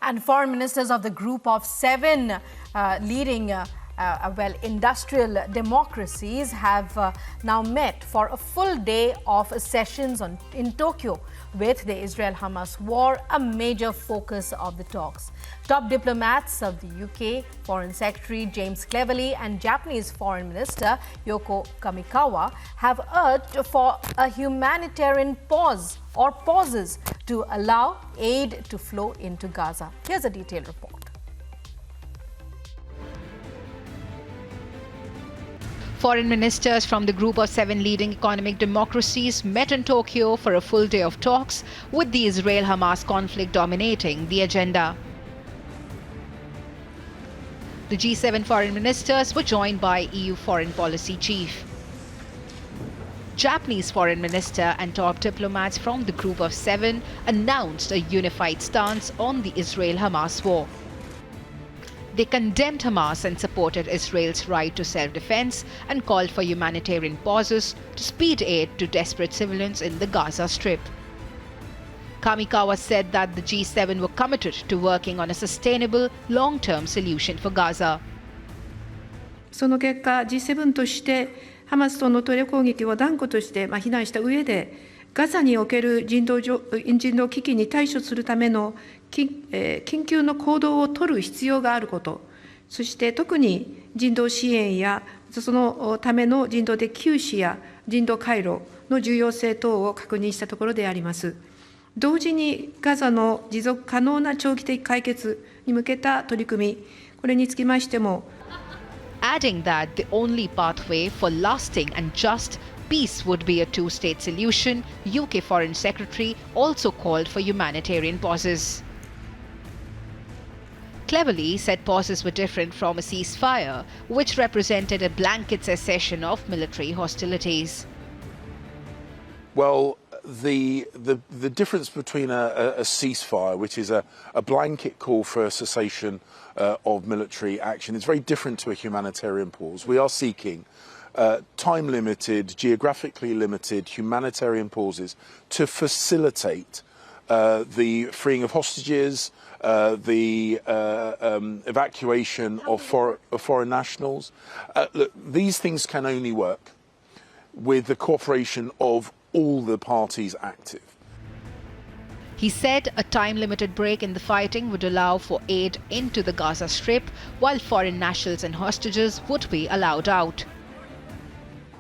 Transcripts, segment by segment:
And foreign ministers of the group of 7 leading industrial democracies have now met for a full day of sessions in Tokyo, with the Israel-Hamas war a major focus of the talks. Top diplomats of the UK Foreign Secretary James Cleverly and Japanese Foreign Minister Yoko Kamikawa have urged for a humanitarian pause or pauses to allow aid to flow into Gaza. Here's a detailed report. Foreign ministers from the group of 7 leading economic democracies met in Tokyo for a full day of talks, with the Israel-Hamas conflict dominating the agenda. The G7 foreign ministers were joined by EU foreign policy chief, Japanese foreign minister and top diplomats from the group of 7 announced a unified stance on the Israel-Hamas war. They condemned Hamas and supported Israel's right to self-defense and called for humanitarian pauses to speed aid to desperate civilians in the Gaza Strip. Kamikawa said that the G7 were committed to working on a sustainable, long-term solution for Gaza. その結果、G7 としてハマスとのテロ攻撃を断固として非難した上で、ガザにおける人道危機に対処するための緊急の行動を取る必要があること、そして特に人道支援やそのための人道的救助や人道回廊の重要性等を確認したところであります。同時にガザの持続可能な長期的解決に向けた取り組み、これにつきましても、adding that the only pathway for lasting and just peace would be a two-state solution, UK Foreign Secretary also called for humanitarian pauses. Cleverly said pauses were different from a ceasefire, which represented a blanket cessation of military hostilities. Well, the difference between a ceasefire, which is a blanket call for a cessation of military action, is very different to a humanitarian pause. We are seeking time-limited, geographically limited humanitarian pauses to facilitate the freeing of hostages, the evacuation of foreign nationals. Look, these things can only work with the cooperation of all the parties active. He said a time-limited break in the fighting would allow for aid into the Gaza Strip, while foreign nationals and hostages would be allowed out.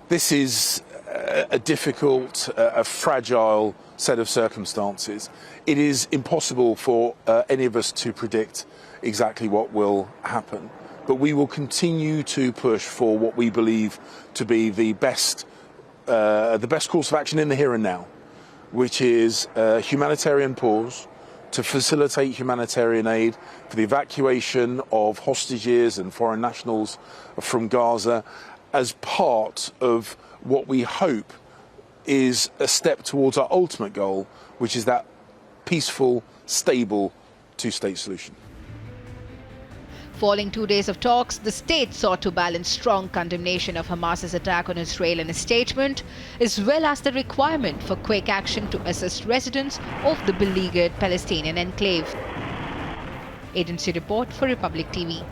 This is a difficult, a fragile set of circumstances. It is impossible for any of us to predict exactly what will happen, but we will continue to push for what we believe to be the best course of action in the here and now, which is a humanitarian pause to facilitate humanitarian aid for the evacuation of hostages and foreign nationals from Gaza, as part of what we hope is a step towards our ultimate goal, which is that peaceful, stable two-state solution. Following 2 days of talks, the state sought to balance strong condemnation of Hamas's attack on Israel in a statement, as well as the requirement for quick action to assist residents of the beleaguered Palestinian enclave. Agency report for Republic TV.